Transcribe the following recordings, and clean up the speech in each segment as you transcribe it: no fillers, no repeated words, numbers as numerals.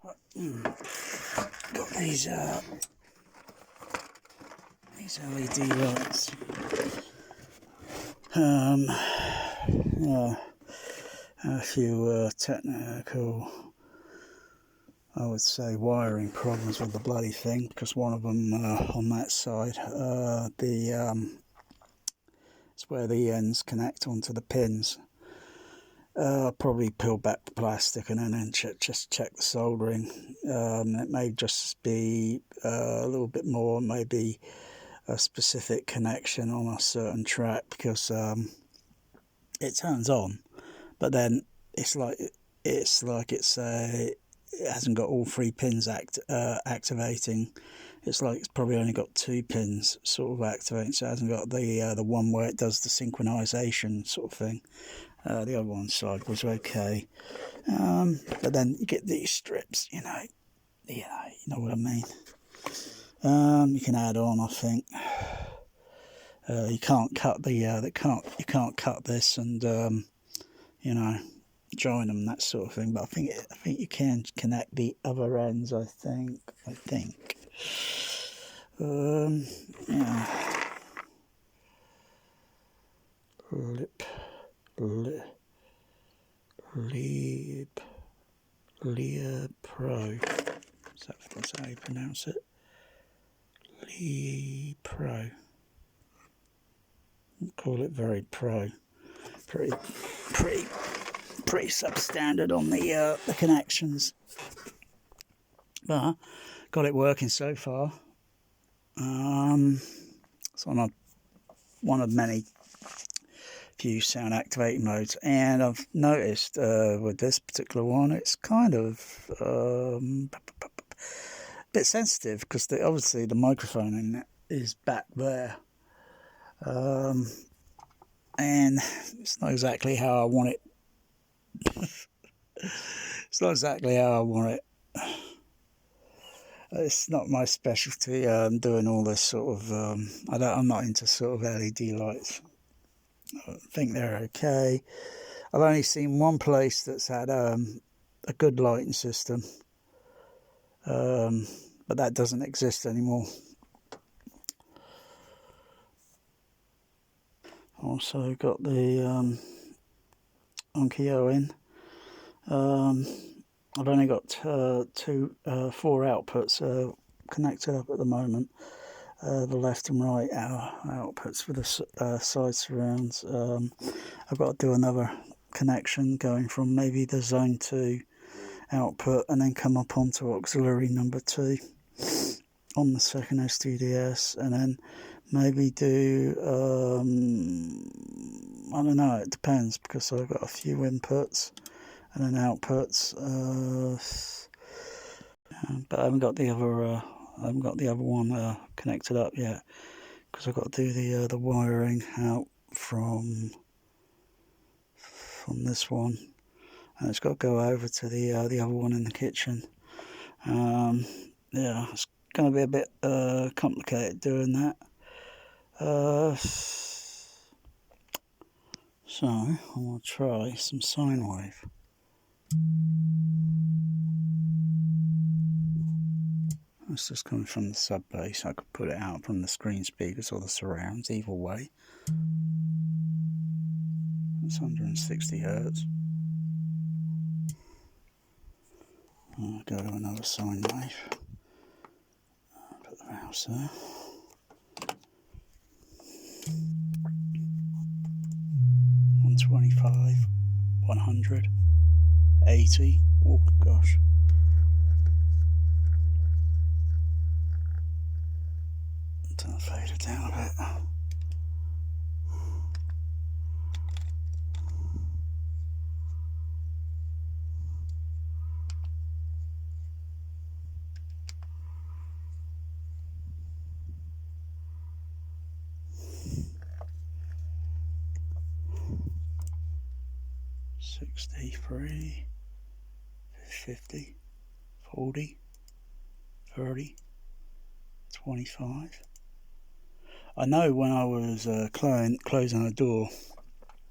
Got these LED lights. Yeah, a few technical, I would say, wiring problems with the bloody thing, because one of them on that side, it's where the ends connect onto the pins. I'll probably peel back the plastic and then just check the soldering. It may just be a little bit more, maybe a specific connection on a certain track, because it turns on, but then it hasn't got all three pins activating. It's like it's probably only got two pins sort of activating, so it hasn't got the one where it does the synchronization sort of thing. The other one side was okay, but then you get these strips, you know what I mean. You can add on, I think. You can't cut you can't cut this and join them, that sort of thing. But I think you can connect the other ends. I think. Yeah. Lepro. That's how you pronounce it. Lepro. Call it very pro. Pretty substandard on the connections. But got it working so far. It's on one of many few sound activating modes, and I've noticed with this particular one, it's kind of a bit sensitive, because obviously the microphone in it is back there, and it's not exactly how I want it. It's not exactly how I want it. It's not my specialty. Doing all this sort of. I'm not into sort of LED lights. I think they're okay. I've only seen one place that's had a good lighting system, but that doesn't exist anymore. Also got the Onkyo in. I've only got four outputs connected up at the moment. The left and right outputs for the side surrounds. I've got to do another connection going from maybe the zone 2 output and then come up onto auxiliary number 2 on the second STDS, and then maybe do I don't know, it depends, because I've got a few inputs and then outputs, but I haven't got the other one connected up yet, because I've got to do the wiring out from this one, and it's got to go over to the other one in the kitchen. Yeah, it's going to be a bit complicated doing that. So I will try some sine wave. It's just coming from the sub bass. I could put it out from the screen speakers or the surrounds, either way. It's 160 Hertz. I'll go to another sine wave. Put the mouse there. $125, 100, 80. Oh gosh. Turn the fader down a bit. $63, 50, 40, 30, 25. I know when I was closing a door,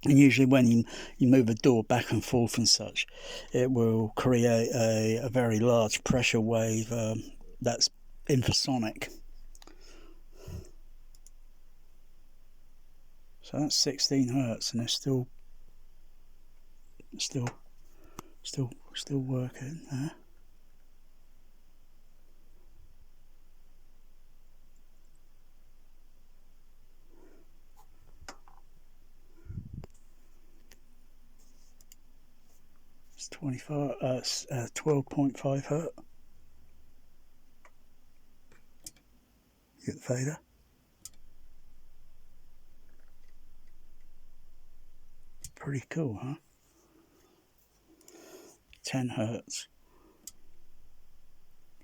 And usually when you move a door back and forth and such, it will create a very large pressure wave that's infrasonic. So that's 16 hertz, and it's still working there. It's 12.5 hertz. Get the fader. Pretty cool, huh? 10 hertz.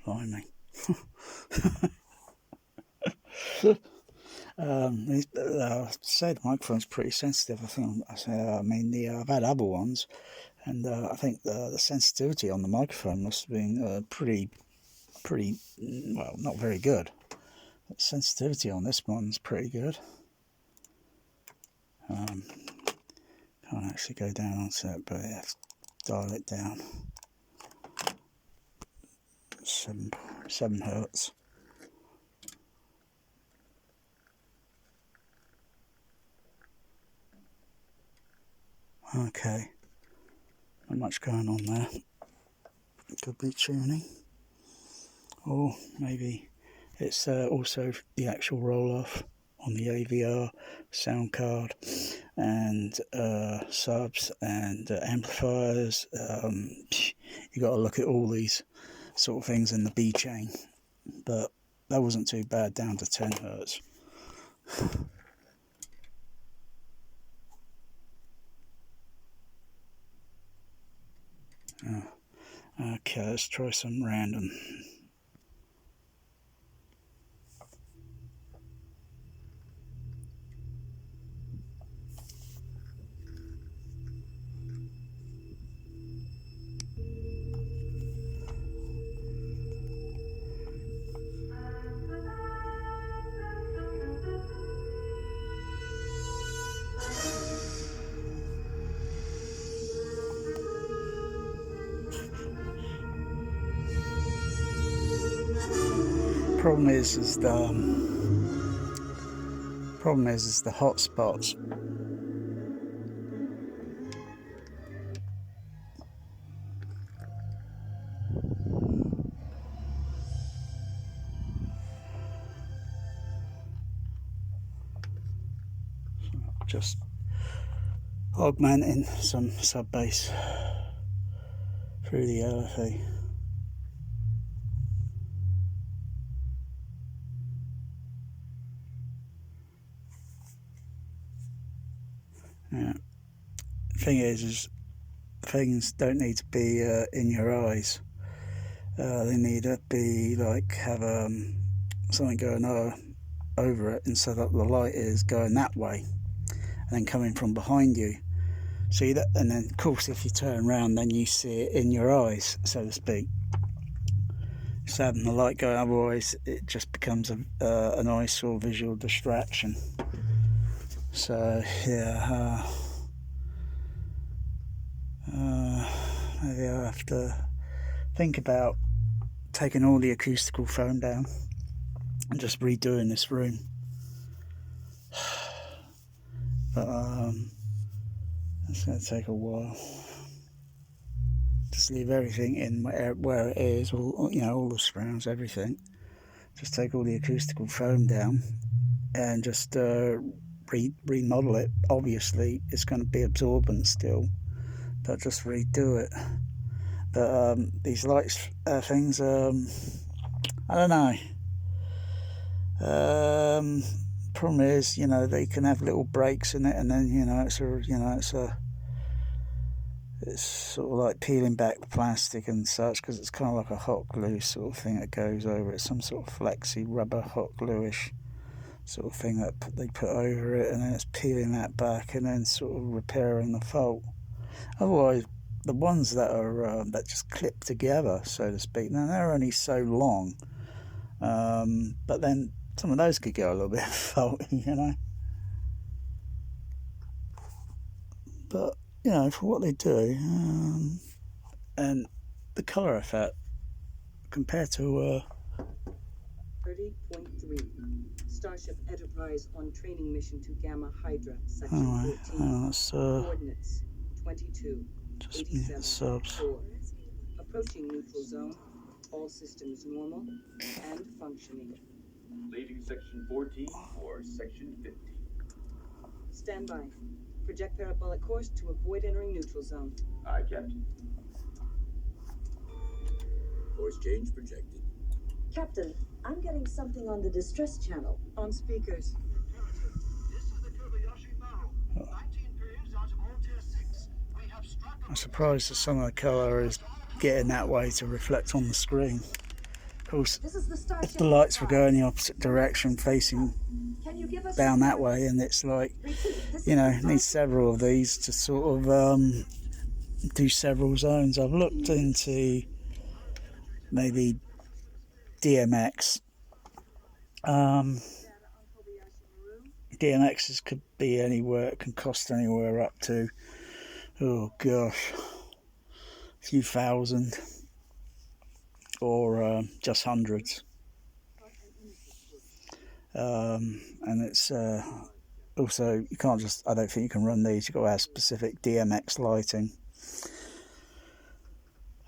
Blimey. The microphone's pretty sensitive. I mean, I've had other ones, and I think the sensitivity on the microphone must have been pretty, well, not very good. The sensitivity on this one's pretty good. Can't actually go down onto it, but yeah, dial it down. 7 hertz. Okay, not much going on there. Could be tuning, or maybe it's also the actual roll-off on the AVR sound card and subs and amplifiers. You got to look at all these sort of things in the B chain, but that wasn't too bad, down to 10 hertz. Okay, let's try some random. Problem is the hot spots. Just augmenting some sub bass through the LFE. Yeah. Thing is things don't need to be in your eyes. They need to be like have something going over it, and so that the light is going that way and then coming from behind you. See that, and then of course if you turn around, then you see it in your eyes, so to speak. Just having the light going, otherwise it just becomes a nice or visual distraction. So yeah, maybe I'll have to think about taking all the acoustical foam down and just redoing this room. But it's going to take a while. Just leave everything in where it is, all the surrounds, everything. Just take all the acoustical foam down and just remodel it. Obviously, it's going to be absorbent still, but just redo it. But these lights things, I don't know. Problem is, they can have little breaks in it, and then it's sort of like peeling back the plastic and such, because it's kind of like a hot glue sort of thing that goes over it. Some sort of flexi rubber hot glue-ish sort of thing that they put over it, and then it's peeling that back and then sort of repairing the fault. Otherwise, the ones that are that just clip together, so to speak, now they're only so long, but then some of those could go a little bit faulty, but you know, for what they do, and the colour effect compared to 30.3 Starship Enterprise on training mission to Gamma Hydra, Section anyway, 14. let's Coordinates 22, just mute the 87, subs. 4. Approaching neutral zone. All systems normal and functioning. Leaving Section 14 for Section 15. Stand by. Project parabolic course to avoid entering neutral zone. Aye, Captain. Course change projected. Captain, I'm getting something on the distress channel. On speakers. I'm surprised that some of the colour is getting that way to reflect on the screen. Of course, if the lights were going the opposite direction, facing down that way, and it's like, you know, needs several of these to sort of do several zones. I've looked into maybe DMX. DMXs could be anywhere, it can cost anywhere up to, oh gosh, a few thousand, or just hundreds. And it's also, you can't just, I don't think you can run these, you've got to have specific DMX lighting.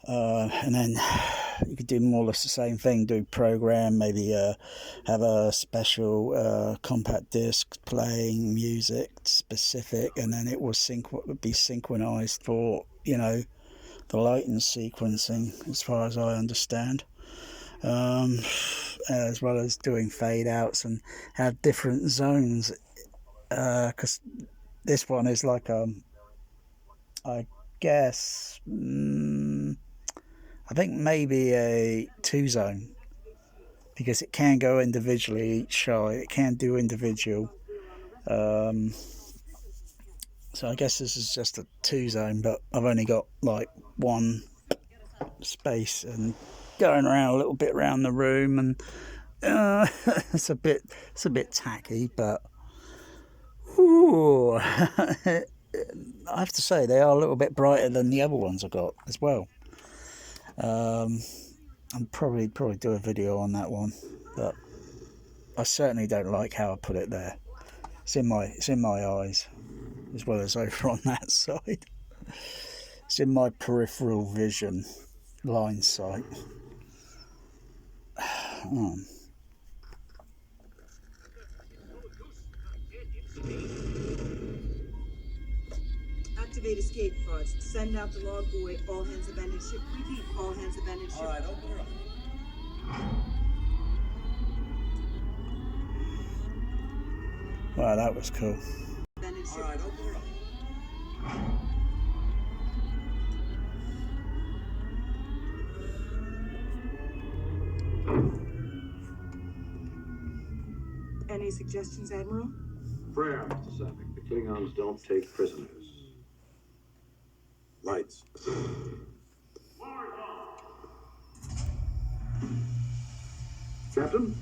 And then you could do more or less the same thing, do program, maybe have a special compact disc playing music specific, and then it would be synchronized for, you know, the lighting sequencing, as far as I understand. As well as doing fade outs and have different zones, because this one is like I guess I think maybe a 2-zone, because it can go individually each shot, it can do individual, so I guess this is just a 2-zone, but I've only got like one space and going around a little bit around the room, and it's a bit tacky, but ooh, I have to say they are a little bit brighter than the other ones I got as well. I'll probably do a video on that one, but I certainly don't like how I put it there. It's in my eyes as well as over on that side. It's in my peripheral vision, line sight. Activate escape pods. Send out the log buoy. All hands abandon ship. Repeat. All hands abandon ship. All right, open her up. Wow, that was cool. Abandon ship. All right, open her up. Any suggestions, Admiral? Prayer, Mr. Savick. The Klingons don't take prisoners. Lights. Captain?